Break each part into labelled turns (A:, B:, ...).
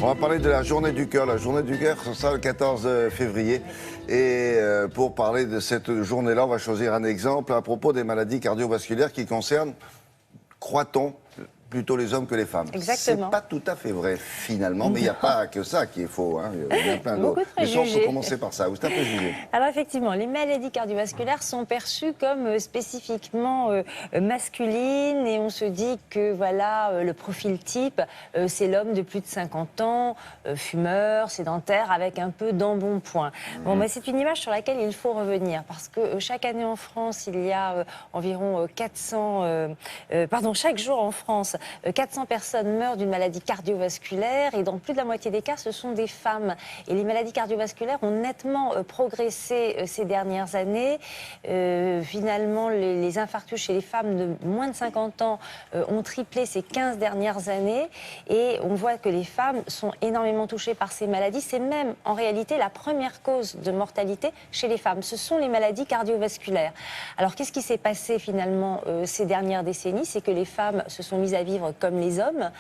A: On va parler de la journée du cœur. La journée du cœur, ce sera le 14 février. Et pour parler de cette journée-là, on va choisir un exemple à propos des maladies cardiovasculaires qui concernent, croit-on, plutôt les hommes que les femmes.
B: Exactement.
A: C'est pas tout à fait vrai, finalement, mais il n'y a pas que ça qui est faux. Hein. Il y a plein d'autres. Mais ça, on peut commencer par ça. C'est un préjugé.
B: Alors effectivement, les maladies cardiovasculaires sont perçues comme spécifiquement masculines et on se dit que voilà, le profil type, c'est l'homme de plus de 50 ans, fumeur, sédentaire, avec un peu d'embonpoint. Bon, bah, c'est une image sur laquelle il faut revenir parce que chaque année en France, il y a environ 400... chaque jour en France, 400 personnes meurent d'une maladie cardiovasculaire et dans plus de la moitié des cas, ce sont des femmes. Et les maladies cardiovasculaires ont nettement progressé ces dernières années. Finalement, les infarctus chez les femmes de moins de 50 ans ont triplé ces 15 dernières années et on voit que les femmes sont énormément touchées par ces maladies. C'est même en réalité la première cause de mortalité chez les femmes. Ce sont les maladies cardiovasculaires. Alors qu'est-ce qui s'est passé finalement ces dernières décennies? C'est que les femmes se sont mises à vivre comme les hommes,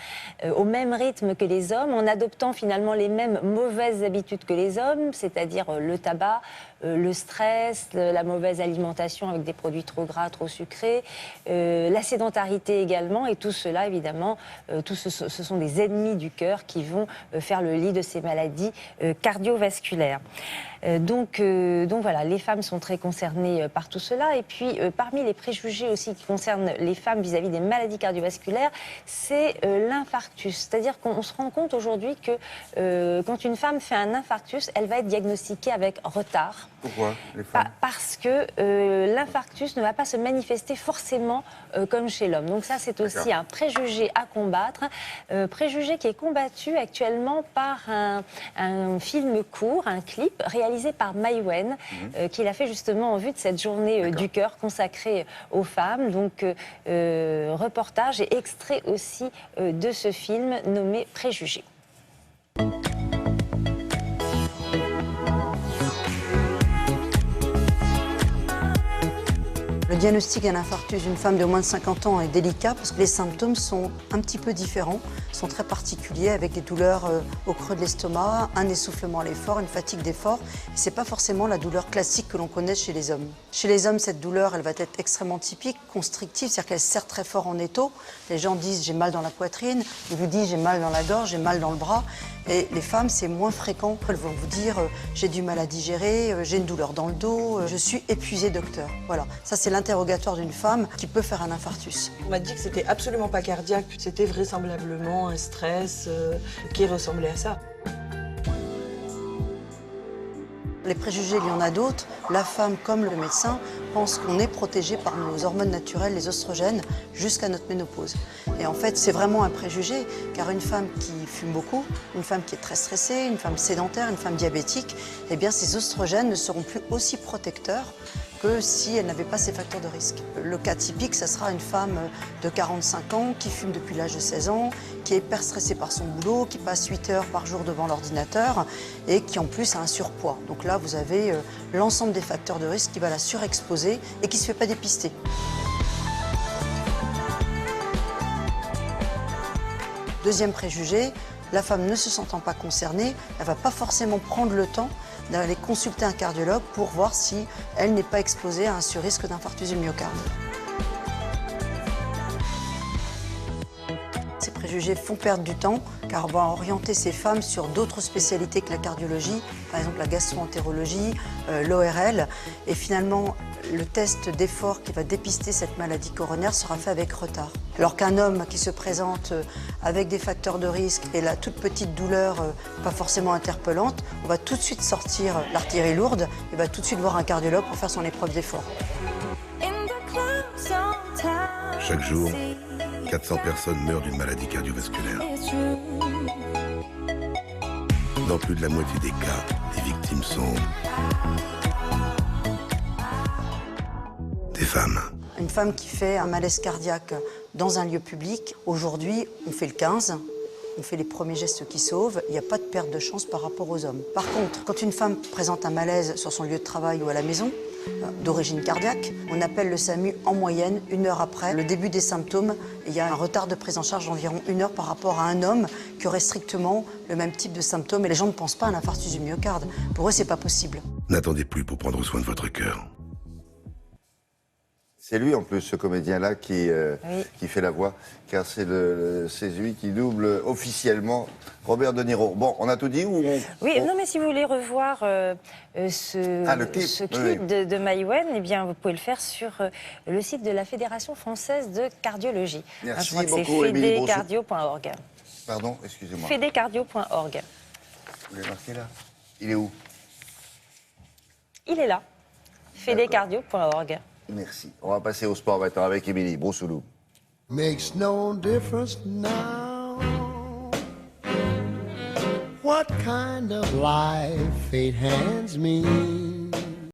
B: au même rythme que les hommes, en adoptant finalement les mêmes mauvaises habitudes que les hommes, c'est-à-dire le tabac, le stress, la mauvaise alimentation avec des produits trop gras, trop sucrés, la sédentarité également, et tout cela évidemment, ce sont des ennemis du cœur qui vont faire le lit de ces maladies cardiovasculaires. Donc voilà, les femmes sont très concernées par tout cela. Et puis, parmi les préjugés aussi qui concernent les femmes vis-à-vis des maladies cardiovasculaires, c'est l'infarctus. C'est-à-dire qu'on se rend compte aujourd'hui que quand une femme fait un infarctus, elle va être diagnostiquée avec retard.
A: Pourquoi les femmes?
B: Parce que l'infarctus ne va pas se manifester forcément comme chez l'homme. Donc ça, c'est aussi un préjugé à combattre. Préjugé qui est combattu actuellement par un film court, un clip réalisé par Maïwenn, qu'il a fait justement en vue de cette journée du cœur consacrée aux femmes. Donc reportage et extrait aussi de ce film nommé Préjugés.
C: Le diagnostic d'un infarctus d'une femme de moins de 50 ans est délicat parce que les symptômes sont un petit peu différents, sont très particuliers avec des douleurs au creux de l'estomac, un essoufflement à l'effort, une fatigue d'effort. Ce n'est pas forcément la douleur classique que l'on connaît chez les hommes. Chez les hommes, cette douleur, elle va être extrêmement typique, constrictive, c'est-à-dire qu'elle serre très fort en étau. Les gens disent j'ai mal dans la poitrine, ils vous disent j'ai mal dans la gorge, j'ai mal dans le bras. Et les femmes, c'est moins fréquent. Elles vont vous dire j'ai du mal à digérer, j'ai une douleur dans le dos, je suis épuisée, docteur. Voilà, ça c'est l'interrogatoire d'une femme qui peut faire un infarctus.
D: On m'a dit que c'était absolument pas cardiaque, c'était vraisemblablement un stress qui ressemblait à ça.
C: Les préjugés, il y en a d'autres. La femme, comme le médecin, pense qu'on est protégé par nos hormones naturelles, les oestrogènes, jusqu'à notre ménopause. Et en fait, c'est vraiment un préjugé, car une femme qui fume beaucoup, une femme qui est très stressée, une femme sédentaire, une femme diabétique, eh bien, ces oestrogènes ne seront plus aussi protecteurs que si elle n'avait pas ces facteurs de risque. Le cas typique, ça sera une femme de 45 ans qui fume depuis l'âge de 16 ans, qui est hyper stressée par son boulot, qui passe 8 heures par jour devant l'ordinateur et qui en plus a un surpoids. Donc là, vous avez l'ensemble des facteurs de risque qui va la surexposer et qui ne se fait pas dépister. Deuxième préjugé, la femme ne se sentant pas concernée, elle ne va pas forcément prendre le temps d'aller consulter un cardiologue pour voir si elle n'est pas exposée à un surrisque d'infarctus du myocarde. Ces préjugés font perdre du temps car on va orienter ces femmes sur d'autres spécialités que la cardiologie, par exemple la gastro-entérologie, l'ORL, et finalement le test d'effort qui va dépister cette maladie coronaire sera fait avec retard. Alors qu'un homme qui se présente avec des facteurs de risque et la toute petite douleur pas forcément interpellante, on va tout de suite sortir l'artillerie lourde et va tout de suite voir un cardiologue pour faire son épreuve d'effort.
E: Chaque jour, 400 personnes meurent d'une maladie cardiovasculaire. Dans plus de la moitié des cas, les victimes sont des femmes.
C: Une femme qui fait un malaise cardiaque dans un lieu public, aujourd'hui, on fait le 15. on fait les premiers gestes qui sauvent, il n'y a pas de perte de chance par rapport aux hommes. Par contre, quand une femme présente un malaise sur son lieu de travail ou à la maison, d'origine cardiaque, on appelle le SAMU en moyenne 1 heure après le début des symptômes. Il y a un retard de prise en charge d'environ 1 heure par rapport à un homme qui aurait strictement le même type de symptômes. Et les gens ne pensent pas à un infarctus du myocarde. Pour eux, c'est pas possible.
E: N'attendez plus pour prendre soin de votre cœur.
A: C'est lui en plus, ce comédien-là, qui fait la voix, car c'est lui qui double officiellement Robert De Niro. Bon, on a tout dit ou
B: Oui, non, mais si vous voulez revoir ce clip de Maïwenn, eh bien, vous pouvez le faire sur le site de la Fédération française de cardiologie.
A: Merci
B: je crois que
A: beaucoup,
B: c'est
A: Émilie
B: fedecardio.org.
A: Pardon, excusez-moi.
B: fedecardio.org.
A: Vous l'avez marqué là? Il est où?
B: Il est là. fedecardio.org.
A: Merci. On va passer au sport maintenant avec Émilie Broussoulou.
F: Makes no difference now what kind of life fate hands me.